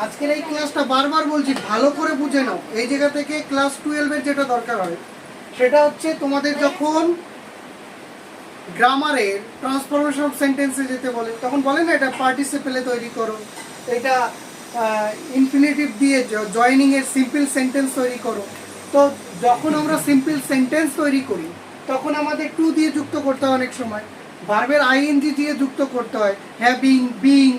আজকের এই ক্লাসটা বারবার বলছি ভালো করে বুঝে নাও। এই জায়গা থেকে ক্লাস 12-এর যেটা দরকার হয় সেটা হচ্ছে তোমাদের যখন গ্রামারের ট্রান্সফরমেশন অফ সেন্টেন্সে যেতে বলে তখন বলে না এটা পার্টিসিপেলে তৈরি করো, এটা ইনফিনিটিভ দিয়ে জয়নিংয়ের সিম্পল সেন্টেন্স তৈরি করো। তো যখন আমরা সিম্পল সেন্টেন্স তৈরি করি তখন আমাদের টু দিয়ে যুক্ত করতে হয়, অনেক সময় ভার্বের আইএনজি দিয়ে যুক্ত করতে হয়, হ্যাভিং বিং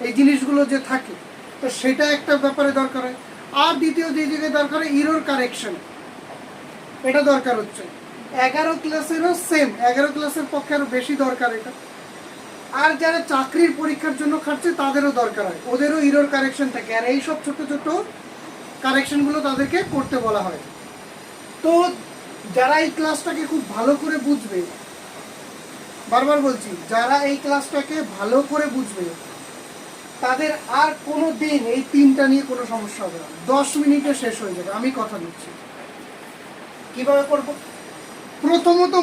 এই জিনিসগুলো যে থাকে, তো সেটা একটা ব্যাপারে দরকার হয়। আর দ্বিতীয় যে জায়গায় দরকার হয় ইরর কারেকশন, এটা দরকার হচ্ছে 11 ক্লাসেরও সেম, 11 ক্লাসের পক্ষে আরও বেশি দরকার এটা। আর যারা চাকরির পরীক্ষার জন্য খাটছে তাদেরও দরকার হয়, ওদেরও ইরর কারেকশন থাকে, আর এইসব ছোট ছোট কারেকশনগুলো তাদেরকে করতে বলা হয়। তো যারা এই ক্লাসটাকে খুব ভালো করে বুঝবে, বারবার বলছি যারা এই ক্লাসটাকে ভালো করে বুঝবে তাদের আর কোনো দিন এই তিনটা নিয়ে কোনো সমস্যা হবে না, 10 মিনিটে শেষ হয়ে যাবে, আমি কথা দিচ্ছি। কিভাবে করব? প্রথমত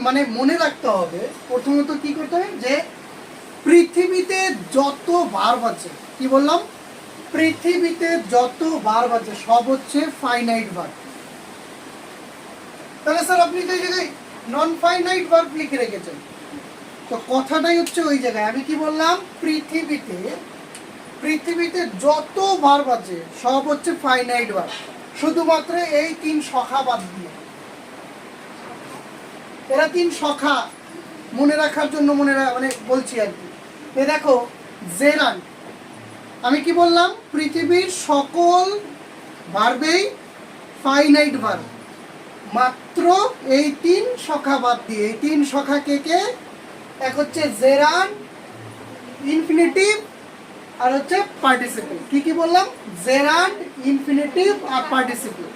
মানে মনে রাখতে হবে, প্রথমত কি করতে হবে যে পৃথিবীতে যত ভার্ব আছে, কি বললাম, পৃথিবীতে যত ভার্ব আছে সব হচ্ছে ফাইনাইট ভার্ব। তাহলে স্যার আপনি তো এই জায়গায় নন ফাইনাইট ভার্ব লিখে রেখেছেন, তো কথাটাই হচ্ছে ওই জায়গায় আমি কি বললাম, পৃথিবীতে যত ভার্ব আছে সব হচ্ছে ফাইনাইট ভার্ব, শুধুমাত্র এই 3 শাখা বাদ দিয়ে। এরা 3 শাখা মনে রাখার জন্য মানে বলছি আর কি। দেখো জেরান, আমি কি বললাম, পৃথিবীর সকল ভার্বেই ফাইনাইট ভার্ব, মাত্র এই 3 শাখা বাদ দিয়ে। এই 3 শাখা কে কে? এক হচ্ছে জেরান, ইনফিনিটিভ, আর হচ্ছে পার্টিসিপল। কি কি বললাম? জেরান্ড, ইনফিনিটিভ আর পার্টিসিপল।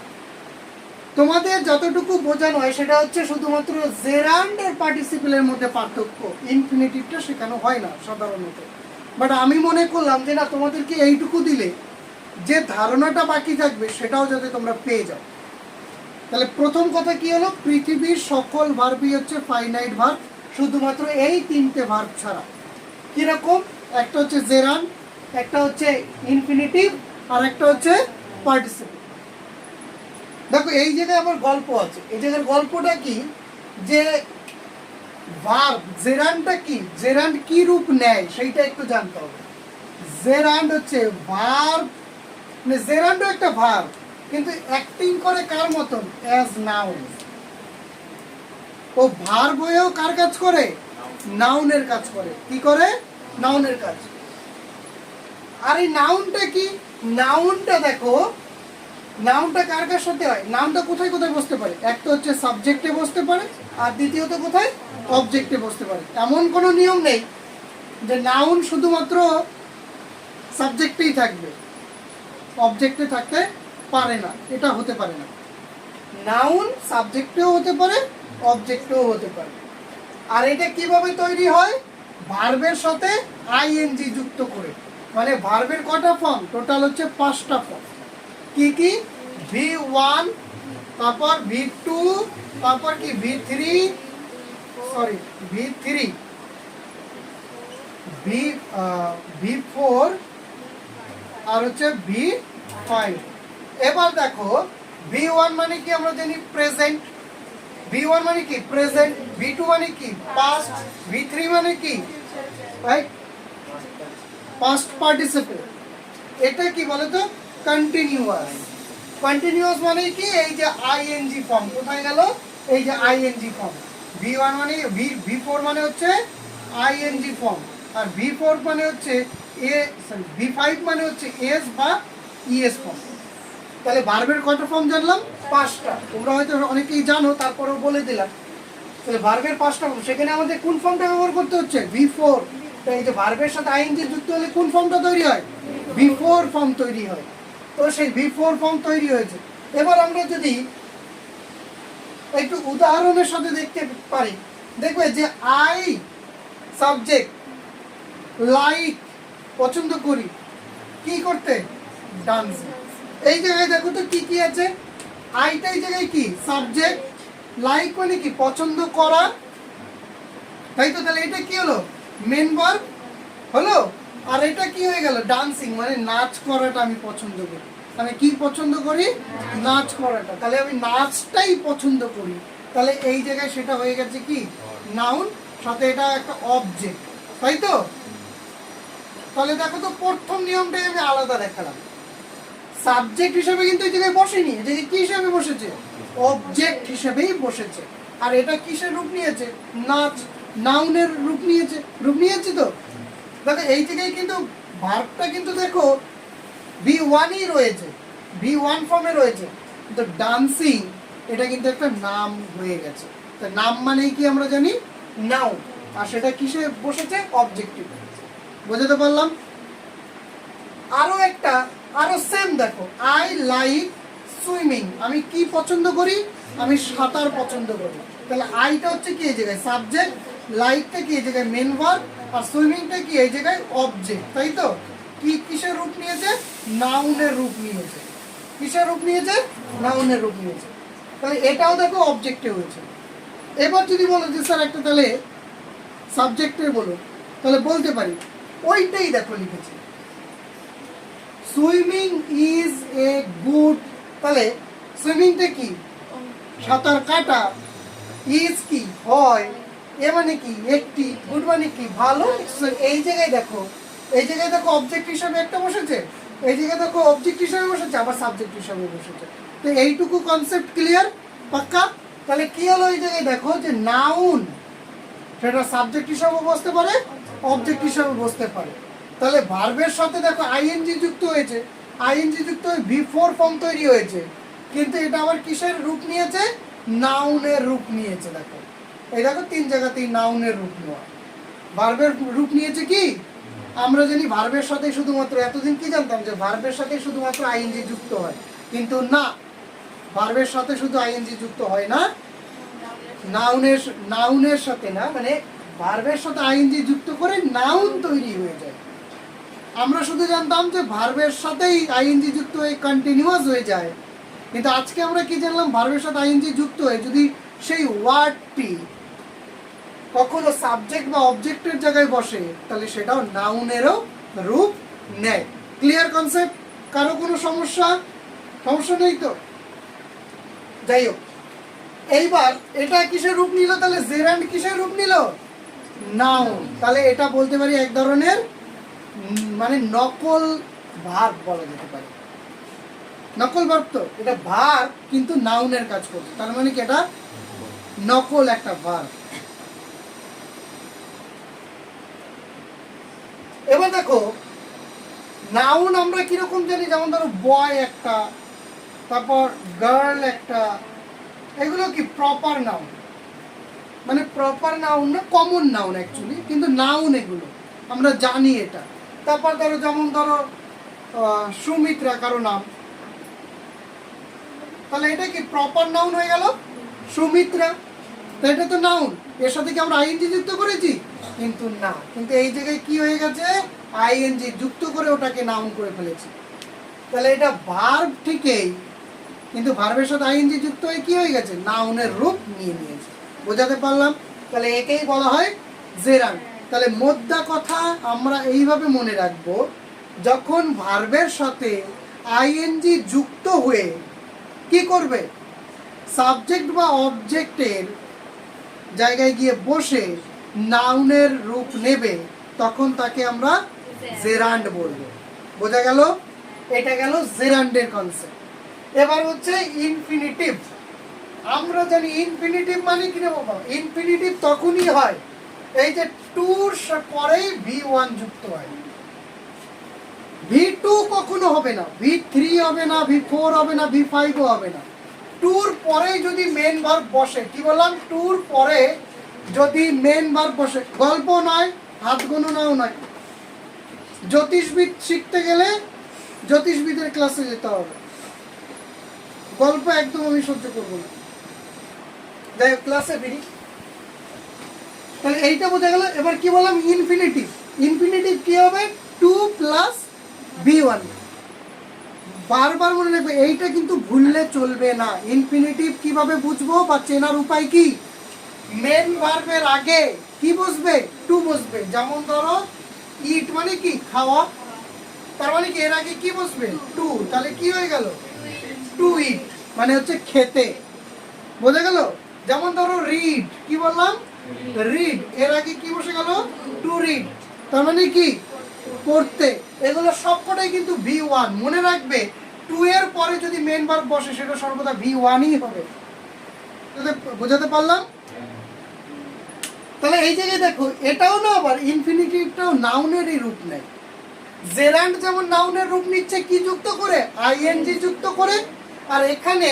তোমাদের যতটুকু বোঝানো হয় সেটা হচ্ছে শুধুমাত্র জেরান্ড আর পার্টিসিপলের মধ্যে পার্থক্য, ইনফিনিটিভটা শেখানো হয় না সাধারণত। বাট আমি মনে করলাম যে না, তোমাদেরকে এইটুকু দিলে যে ধারণাটা বাকি থাকবে সেটাও যাতে তোমরা পেয়ে যাও। তাহলে প্রথম কথা কি হলো, পৃথিবীর সকল ভার্বই হচ্ছে ফাইনাইট ভার্ব, শুধুমাত্র এই 3টে ভার্ব ছাড়া। কিরকম? একটা হচ্ছে জেরান, একটা হচ্ছে ইনফিনিটিভ, আর একটা হচ্ছে পার্টিসিপল। দেখো এই জায়গায় আমার গল্প আছে, এই জায়গার গল্পটা কি, যে ভার্ব জেরান্ডটা কি, জেরান্ড কি রূপ নেয় সেইটা একটু জানতে হবে। জেরান্ড হচ্ছে ভার্ব, মানে জেরান্ডও একটা ভার্ব, কিন্তু অ্যাক্টিং করে কার মতন? As noun. ও ভার্ব হয়েও কার কাজ করে? নাউনের কাজ করে। কি করে? নাউনের কাজ। আর এই নাউনটা কি? নাউনটা দেখো, নাউনটা কার কার সাথে হয়? নাউনটা কোথায় কোথায় বসতে পারে? একটা হচ্ছে সাবজেক্টে বসতে পারে, আর দ্বিতীয়ত কোথায়? অবজেক্টে বসতে পারে। এমন কোনো নিয়ম নেই যে নাউন শুধুমাত্র সাবজেক্টেই থাকবে, অবজেক্টে থাকতে পারে না, এটা হতে পারে না। নাউন সাবজেক্টেও হতে পারে, অবজেক্টেও হতে পারে। আর এটা কিভাবে তৈরি হয়? ভার্বের সাথে আইএনজি যুক্ত করে। মানে ভার্বের কটা ফর্ম? টোটাল হচ্ছে 5টা ফর্ম। কি কি? V1, তারপর V2, তারপর কি V3, V4 আর হচ্ছে V5। এবার দেখো V1 মানে কি আমরা জানি প্রেজেন্ট, V1 মানে কি প্রেজেন্ট, V2 মানে কি পাস্ট, V3 মানে কি রাইট পাস্ট পার্টিসিপল। এটা কি বলে তো? কন্টিনিউয়াস। কন্টিনিউয়াস মানে কি? এই যে আইএনজি ফর্ম কোথায় গেল? এই যে আইএনজি ফর্ম। V1 মানে V4 মানে হচ্ছে আইএনজি ফর্ম, আর V4 মানে হচ্ছে V5 মানে হচ্ছে এস বা ইএস ফর্ম। তাহলে ভার্বের কয়টা ফর্ম জানলাম? 5টা। তোমরা হয়তো অনেকেই জানো, তারপরেও বলে দিলাম। তাহলে ভার্বের 5টা ফর্ম, সেখানে আমাদের কোন ফর্মটা ব্যবহার করতে হচ্ছে? V4। এই যে ভার্বের সাথে আইএনজি যুক্ত হলে কোন ফর্মটা তৈরি হয়? V4 ফর্ম তৈরি হয়। তো সেই V4 ফর্ম তৈরি হয়েছে। এবার আমরা যদি একটু উদাহরণের সাথে দেখতে পারি, দেখবে যে আই সাবজেক্ট, লাইক পছন্দ করি, কি করতে? ডান্স। এই জায়গায় দেখো তো কি কি আছে? আইটা এই জায়গায় কি? সাবজেক্ট, লাইক মানে কি? পছন্দ করা, তাই তো? তাহলে এটা কি হলো? মেন ভার্ব হলো। আর এটা কি হয়ে গেল, ডান্সিং, মানে নাচ করাটা আমি পছন্দ করি। আমি কি পছন্দ করি, নাচ করাটা, তাহলে আমি নাচটাই পছন্দ করি। তাহলে এই জায়গায় সেটা হয়ে গেছে কি নাউন, সাথে এটা একটা অবজেক্ট, তাই তো? তাহলে দেখো তো প্রথম নিয়মটাই আমি আলাদা দেখালাম। সাবজেক্ট হিসেবে কিন্তু এই জায়গায় বসেনি, এই জায়গায় কি হিসেবে বসেছে, অবজেক্ট হিসেবেই বসেছে। আর এটা কিসের রূপ নিয়েছে, নাচ, নাউনের রূপ নিয়েছে, রূপ নিয়েছে। তো দেখো এই জায়গায় কিন্তু ভার্বটা কিন্তু দেখো V1ই রয়েছে, V1 ফর্মে রয়েছে, কিন্তু ডান্সিং এটা কিন্তু একটা নাম হয়ে গেছে। তা নাম মানেই কি আমরা জানি, নাউন, আর সেটা কিসে বসেছে, অবজেক্টিভ। বুঝতে পারলাম? আরো সেম দেখো, আই লাইক সুইমিং, আমি কি পছন্দ করি, আমি সাঁতার পছন্দ করি। তাহলে আইটা হচ্ছে কি এই জায়গায় সাবজেক্ট, লাইকটা কি এই জায়গায় মেন ভার্ব, আর সুইমিংটা কি এই জায়গায় অবজেক্ট, তাই তো? কি কিসের রূপ নিয়েছে, নাউনের রূপ নিয়েছে। কিসের রূপ নিয়েছে, নাউনের রূপ নিয়েছে। তাহলে এটাও দেখো অবজেক্টে হয়েছে। এবার যদি বলো যে স্যার একটা তাহলে সাবজেক্টে বলো, তাহলে বলতে পারি ওইটাই দেখো লিখেছে, সুইমিং ইজ এ গুড। তাহলে সুইমিংটা কি, সাঁতার কাটা, ইজ কি হয়, এ মানে কি একটি, গুড মানে কি ভালো। এই জায়গায় দেখো, এই জায়গায় দেখো অবজেক্ট হিসাবে একটা বসেছে, এই জায়গায় দেখো অবজেক্ট হিসাবে বসেছে, আবার সাবজেক্ট হিসাবে বসেছে। তো এইটুকু কনসেপ্ট ক্লিয়ার, পাক্কা? তাহলে কি হলো এই জায়গায় দেখো যে নাউন সেটা সাবজেক্ট হিসাবে বসতে পারে, অবজেক্ট হিসাবে বসতে পারে। তাহলে ভার্বের সাথে দেখো আইএনজি যুক্ত হয়েছে, আইএনজি যুক্ত হয়ে V4 ফর্ম তৈরি হয়েছে, কিন্তু এটা আবার কিসের রূপ নিয়েছে, নাউনের রূপ নিয়েছে। দেখো এই দেখো তিন জায়গাতেই নাউনের রূপ নেওয়া। ভার্বের রূপ নিয়েছে কি, আমরা জানি ভার্বের সাথে শুধুমাত্র, এতদিন কি জানতাম যে ভার্বের সাথে শুধুমাত্র আইএনজি যুক্ত হয়, কিন্তু না, ভার্বের সাথে শুধু আইএনজি যুক্ত হয় না, নাউনের সাথে না, মানে ভার্বের সাথে আইএনজি যুক্ত করে নাউন তৈরি হয়ে যায়। আমরা শুধু জানতাম যে ভার্বের সাথেই আইএনজি যুক্ত হয়ে কন্টিনিউয়াস হয়ে যায়, কিন্তু আজকে আমরা কি জানলাম, ভার্বের সাথে আইএনজি যুক্ত হয়ে যদি সেই ওয়ার্ডটি কখনো সাবজেক্ট বা অবজেক্টের জায়গায় বসে, তাহলে সেটাও নাউনেরও রূপ নেয়। Clear concept? কারো কোনো সমস্যা নেই তো? যাই হোক, এইবার এটা কিসের রূপ নিল, তাহলে জেরান্ড কিসের রূপ নিল, নাউন। তাহলে এটা বলতে পারি এক ধরনের মানে নকল ভার্ব বলা যেতে পারে। নকল ভার্ব তো, এটা ভার্ব কিন্তু নাউনের কাজ করছে, তার মানে কি এটা নকল একটা ভার্ব। এবার দেখো নাউন আমরা কিরকম জানি, যেমন ধরো বয় একটা, তারপর গার্ল একটা, এগুলো কি প্রপার নাউন, মানে প্রপার নাউন না, কমন নাউন অ্যাকচুয়ালি, কিন্তু নাউন এগুলো আমরা জানি এটা। তারপর ধরো যেমন ধরো সুমিত্রা কারো নাম, তাহলে এটা কি প্রপার নাউন হয়ে গেল সুমিত্রা, তো এটা তো নাউন, এর সাথে কি আমরা আইএনজি যুক্ত করেছি, কিন্তু না, কিন্তু এই জায়গায় কি হয়ে গেছে, আইএনজি যুক্ত করে ওটাকে নাউন করে ফেলেছি। তাহলে এটা ভার্ব ঠিকই, কিন্তু ভার্বের সাথে আইএনজি যুক্ত হয়ে কি হয়ে গেছে, নাউনের রূপ নিয়ে নিয়েছে। বোঝাতে পারলাম? তাহলে একেই বলা হয় জেরান্ড। তাহলে মোদ্দা কথা আমরা এইভাবে মনে রাখবো, যখন ভার্বের সাথে আইএনজি যুক্ত হয়ে কি করবে, সাবজেক্ট বা অবজেক্টের জায়গায় গিয়ে বসে নাউনের রূপ নেবে, তখন তাকে আমরা জেরান্ড বলবো। বোঝা গেল? এটা গেল জেরান্ডের কনসেপ্ট। এবার হচ্ছে ইনফিনিটিভ। আমরা জানি ইনফিনিটিভ মানে কি রে বাবা, ইনফিনিটিভ তখনই হয় এই যে টুর পরেই V1 যুক্ত হয়। V2 কখনো হবে না, V3 হবে না, V4 হবে না, V5 হবে না। টুর পরে যদি মেন ভার্ব বসে, কি বললাম, টুর পরে যদি মেন ভার্ব বসে, গল্প নয়, হাত গণনাও নয়, জ্যোতিষবিদ শিখতে গেলে জ্যোতিষবিদের ক্লাসে যেতে হবে, গল্প একদম আমি সহ্য করবো না। যাই হোক, ক্লাসে ফিরি। তাহলে এইটা বোঝা গেল। এবার কি বললাম, ইনফিনিটিভ। ইনফিনিটিভ কি হবে, 2 + V1। বারবার মনে রাখবে, এইটা কিন্তু ভুললে চলবে না। ইনফিনিটিভ কিভাবে বুঝবো বা চেনার উপায় কি, মেন ভার্বের আগে কি বসবে, টু বসবে। যেমন ধরো ইট মানে কি খাওয়া, তার মানে কি এর আগে কি বসবে টু, তাহলে কি হয়ে গেল টু ইট মানে হচ্ছে খেতে, বোঝা গেল। যেমন ধরো রিড, কি বললাম রিড, এর আগে কি বসে গেল টু রিড, তার মানে কি পড়তে। এগুলো সবকটাই কিন্তু V1, মনে রাখবে টু এর পরে যদি মেন ভার্ব বসে সেটা সর্বদা V1ই হবে। বোঝাতে পারলাম? তাহলে এই জায়গায় দেখো এটাও না আবার ইনফিনিটিভটাও নাউনেরই রূপ নেয়। জেরান্ড যেমন নাউনের রূপ নিচ্ছে কি যুক্ত করে, আইএনজি যুক্ত করে, আর এখানে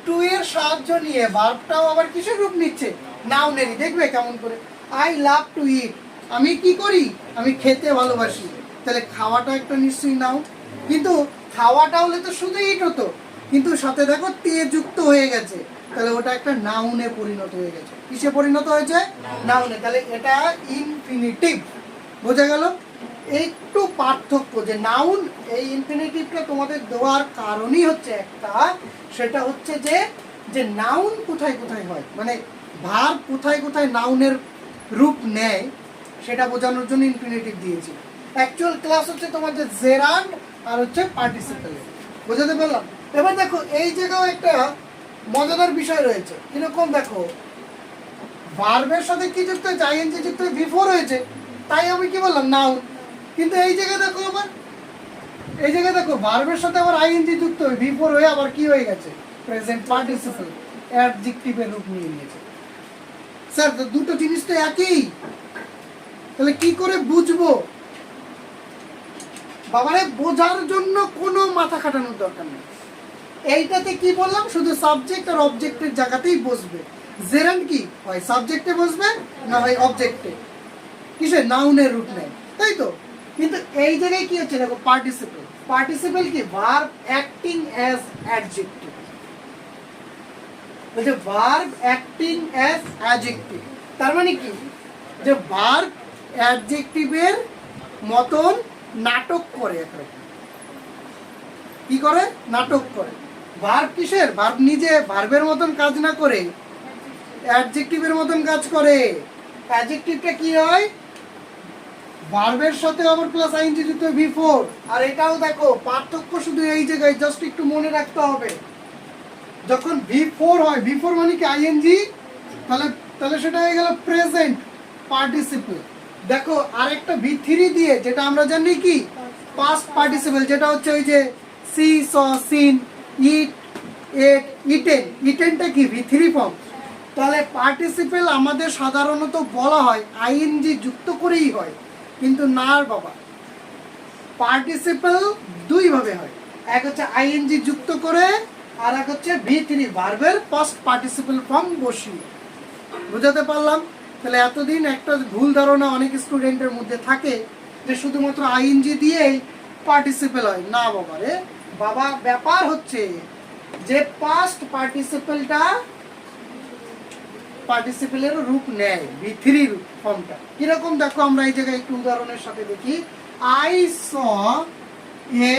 টু এর সাহায্য নিয়ে ভার্বটাও আবার কিসের রূপ নিচ্ছে, নাউনেরই। দেখবে কেমন করে, আই লাভ টু ইট, আমি কি করি, আমি খেতে ভালোবাসি, তাহলে খাওয়াটা একটা নিশ্চয়ই নাউন। কিন্তু খাওয়াটা হলে তো শুধু ইট হতো, কিন্তু সাথে দেখো তে যুক্ত হয়ে গেছে, তাহলে ওটা একটা নাউনে পরিণত হয়ে গেছে। কিসে পরিণত হয়েছে, নাউনে। তাহলে এটা ইনফিনিটিভ, বোঝা গেল। একটু পার্থক্য যে নাউন, এই ইনফিনিটিভটা তোমাদের দেওয়ার কারণই হচ্ছে একটা, সেটা হচ্ছে যে নাউন কোথায় কোথায় হয়, মানে ভার্ব কোথায় কোথায় নাউনের রূপ নেয়, সেটা বোঝানোর জন্য ইনফিনিটিভ দিয়েছি। অ্যাকচুয়াল ক্লাস হচ্ছে তোমাদের জেরান্ড আর হচ্ছে পার্টিসিপেল, বোঝাতে পারলাম। এবার দেখো এই জায়গাও একটা মজাদার বিষয় রয়েছে, কিরকম দেখো ভার্বের সাথে কি যুক্ত হয়েছে, আইএনজি যুক্ত হয়ে বিফোর হয়েছে, তাই আমি কি বললাম নাউন। কিন্তু এই জায়গায় দেখো আবার, এই জায়গায় দেখো ভার্বের সাথে আবার আইএনজি যুক্ত হয়ে বিফোর হয়ে আবার কি হয়ে গেছে, প্রেজেন্ট পার্টিসিপল, অ্যাডজেক্টিভের রূপ নিয়ে নিয়েছে। স্যার দুটো জিনিস তো একই, তাহলে কি করে বুঝবো? বাবারে বোঝার জন্য কোনো মাথা খাটানোর দরকার নেই। এইটাতে কি বললাম, শুধু সাবজেক্ট আর অবজেক্টের জায়গাতেই বসবে। জেরান্ড কি হয়, সাবজেক্টে বসবে না হয় অবজেক্টে, কিসে নাউনের রূপ নেয়, তাই তো। কিন্তু এই জায়গায় কি হচ্ছে দেখো, পার্টিসিপল। পার্টিসিপল কি, ভার্ব অ্যাক্টিং অ্যাজ অ্যাডজেক্টিভ, বলছে ভার্ব অ্যাক্টিং অ্যাজ অ্যাডজেক্টিভ, তার মানে কি যে ভার্ব অ্যাডজেক্টিভের মতন নাটক করে, একরকম কি করে, নাটক করে। ভার্ব কিসের, ভার্ব নিজে ভার্বের মতন কাজ না করে অ্যাডজেক্টিভের মতন কাজ করে। অ্যাডজেক্টিভটা কি হয়, ভার্বের সাথে আবার প্লাস আইএনজি যুক্ত বিফোর। আর এটাও দেখো পার্থক্য শুধু এই জায়গায়, জাস্ট একটু মনে রাখতে হবে, যখন V4 হয়, V4 মানে কি আইএনজি, তাহলে তাহলে সেটা হয়ে গেল প্রেজেন্ট পার্টিসিপল। দেখো আরেকটা V3 দিয়ে, যেটা আমরা জানি কি পাস্ট পার্টিসিপল, যেটা হচ্ছে ওই যে see saw seen eat ate eaten, ইটেনটা কি V3 ফর্ম। তাহলে পার্টিসিপল আমাদের সাধারণত বলা হয় আইএনজি যুক্ত করেই হয়, কিন্তু না বাবা, পার্টিসিপল দুই ভাবে হয়, এক হচ্ছে আইএনজি যুক্ত করে, আর এক হচ্ছে V3 ভার্বের পাস্ট পার্টিসিপল ফর্ম বসিয়ে। বুঝাতে পারলাম? তাহলে এতদিন একটা ভুল ধারণা অনেক স্টুডেন্টের মধ্যে থাকে যে শুধুমাত্র আইএনজি দিয়েই পার্টিসিপল হয়। না বাবা রে বাবা, ব্যাপার হচ্ছে যে পাস্ট পার্টিসিপলটা পার্টিসিপলের রূপ নেয়, V3 রূপ ফর্মটা। কিরকম দেখো, আমরা এই জায়গায় একটু উদাহরণের সাথে দেখি। I saw A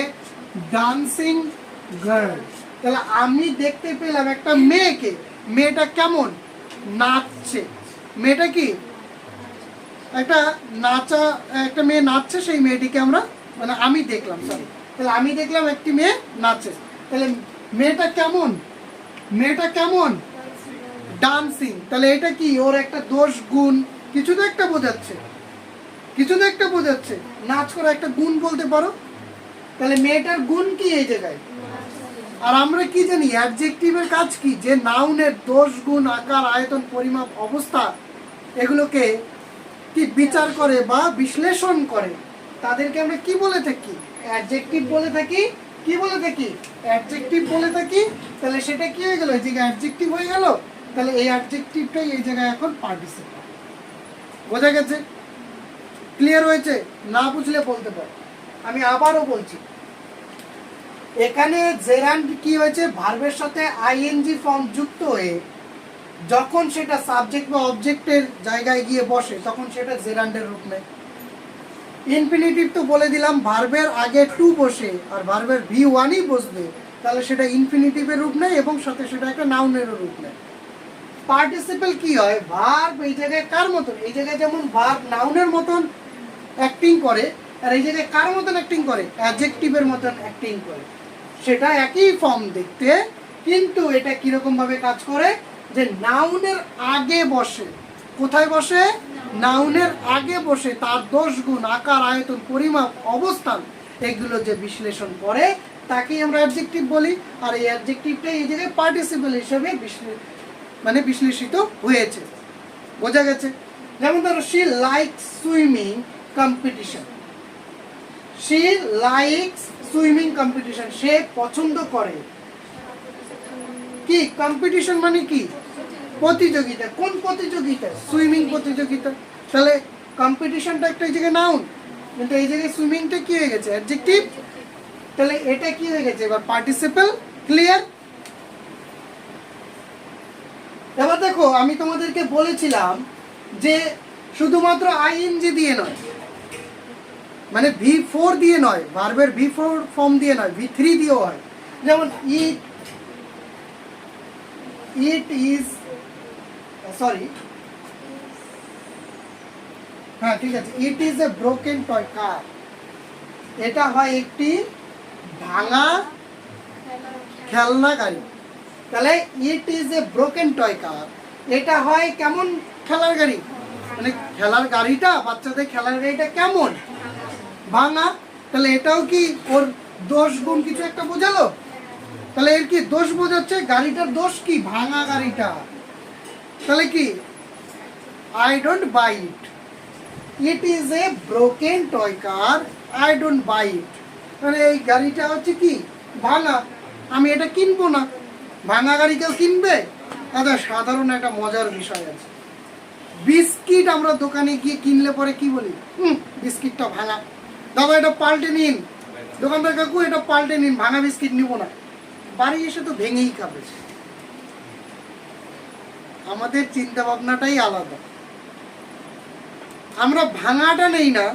dancing girl, তাহলে আমি দেখতে পেলাম একটা মেয়েকে, মেয়েটা কেমন, নাচছে। মেয়েটা কি একটা নাচা, একটা মেয়ে নাচছে, সেই মেয়েটিকে আমরা মানে আমি দেখলাম, সরি, তাহলে আমি দেখলাম একটি মেয়ে নাচে। তাহলে মেয়েটা কেমন, মেয়েটা কেমন ডান্সিং, তাহলে এটা কি ওর একটা দোষ গুণ, কিছু তো একটা বোঝাচ্ছে, কিছু তো একটা বোঝাচ্ছে, নাচ করা একটা গুণ বলতে পারো। তাহলে মেয়েটার গুণ কি এই জায়গায়। আর আমরা কি জানি অ্যাডজেক্টিভের কাজ কি, যে নাউনের দোষ গুণ আকার আয়তন পরিমাপ অবস্থা এগুলোকে কি বিচার করে বা বিশ্লেষণ করে, তাদেরকে আমরা কি বলে থাকি, অ্যাডজেক্টিভ বলে থাকি। কি বলে থাকি, অ্যাডজেক্টিভ বলে থাকি। তাহলে সেটা কি হয়ে গেল, এই জায়গায় অ্যাডজেক্টিভ হয়ে গেল। তাহলে এই অ্যাডজেক্টিভটাই এই জায়গায় এখন পার্টিসিপল। বোঝা গেছে, ক্লিয়ার হয়েছে? না বুঝলে বলতে পারো, আমি আবারও বলছি। এখানে জেরান্ড কি হয়েছে, ভার্বের সাথে আইএনজি ফর্ম যুক্ত হয়ে যখন সেটা সাবজেক্ট বা অবজেক্টের জায়গায় গিয়ে বসে, তখন সেটা জেরান্ডের রূপ নেয়। ইনফিনিটিভ তো বলে দিলাম, ভার্বের আগে টু বসে আর ভার্বের V1ই বসবে, তাহলে সেটা ইনফিনিটিভের রূপ নেয় এবং সাথে সেটা একটা নাউনেরও রূপ নেয়। পার্টিসিপল কি হয়, ভার্ব এই জায়গায় কার মতন, এই জায়গায় যেমন ভার্ব নাউনের মতন অ্যাক্টিং করে, আর এই জায়গায় কার মতন অ্যাক্টিং করে? অ্যাডজেক্টিভের মতন অ্যাক্টিং করে। সেটা একই ফর্ম দেখতে, কিন্তু এটা কিরকম ভাবে কাজ করে, যে নাউনের আগে বসে। কোথায় বসে? নাউনের আগে বসে তার দোষ গুণ, আকার, আয়তন, পরিমাপ, অবস্থান এগুলো যে বিশ্লেষণ করে তাকেই আমরা অ্যাডজেক্টিভ বলি। আর এই অ্যাডজেক্টিভটা এই জায়গায় পার্টিসিপল হিসেবে বিশ্লেষিত হয়েছে। বোঝা গেছে? যেমন ধরো, she likes swimming competition. She likes swimming competition, সে পছন্দ করে কি? কম্পিটিশন মানে কি? প্রতিযোগিতা। কোন প্রতিযোগিতা? সুইমিং প্রতিযোগিতা। তাহলে কম্পিটিশনটা একটা এই জায়গায় নাউন, কিন্তু এই জায়গায় সুইমিংটা কি হয়ে গেছে? অ্যাডজেক্টিভ। তাহলে এটা কি হয়ে গেছে এবার? পার্টিসিপল। ক্লিয়ার? এবার দেখো, আমি তোমাদেরকে বলেছিলাম যে শুধুমাত্র আইএনজি দিয়ে নয়, মানে V4 দিয়ে নয়, ভার্বের V4 ফর্ম দিয়ে নয়, V3 দিয়েও হয়। যেমন ইট ইজ, সরি, হ্যাঁ ঠিক আছে, ইট ইজ এ ব্রোকেন টয় কার। এটা হয় একটি ভাঙা খেলনা গাড়ি। তাহলে ইট ইজ এ ব্রোকেন টয় কার, এটা হয় কেমন খেলার গাড়ি? মানে খেলার গাড়িটা, বাচ্চাদের খেলার গাড়িটা কেমন? ভাঙা। তাহলে এটাও কি ওর দোষ গুণ কিছু একটা বোঝালো? তাহলে এর কি দোষ বোঝাচ্ছে? গাড়িটার দোষ কি? ভাঙা গাড়িটা। তাহলে কি? I don't buy it. It is a broken toy car, I don't buy it. মানে এই গাড়িটা হচ্ছে কি? ভাঙা, আমি এটা কিনবো না। ভাঙা গাড়ি কেউ কিনবে? আচ্ছা, সাধারণ একটা মজার বিষয় আছে। বিস্কিট আমরা দোকানে গিয়ে কিনলে পরে কি বলি? বিস্কিটটা ভাঙা, দাদা এটা পাল্টে নিন। দোকানদার কাকু এটা পাল্টে নিন, ভাঙা বিস্কিট নিব না। বাড়ি এসে তো ভেঙেই খাবে। আমাদের চিন্তা ভাবনাটাই আলাদা। আমরা ভাঙাটা নেই না,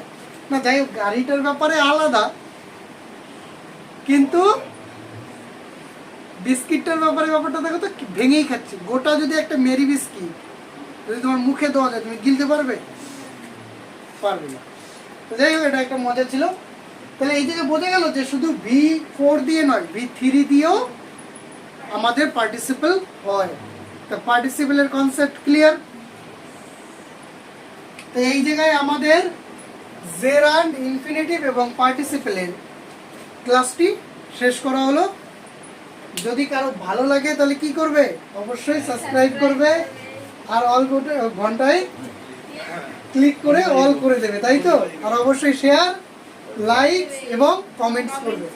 না যাই হোক, গাড়িটার ব্যাপারে আলাদা, কিন্তু বিস্কিটটার ব্যাপারটা দেখো তো, ভেঙেই খাচ্ছি। গোটা যদি একটা মেরি বিস্কিট যদি তোমার মুখে দেওয়া যায়, তুমি গিলতে পারবে? পারবে না। তো যাই হোক, এটা একটা মজা ছিল। তাহলে এই জায়গায় বোঝা গেল যে শুধু V4 দিয়ে নয়, V3 দিয়েও আমাদের পার্টিসিপল হয়। তো পার্টিসিপলের কনসেপ্ট ক্লিয়ার? তো এই জায়গায় আমাদের জেরান্ড, ইনফিনিটিভ এবং পার্টিসিপলের ক্লাসটি শেষ করা হলো। যদি কারো ভালো লাগে তাহলে কি করবে? অবশ্যই সাবস্ক্রাইব করবে, আর অল ঘন্টায় ক্লিক করে অল করে দেবে, তাই তো? আর অবশ্যই শেয়ার, লাইক এবং কমেন্টস করবে।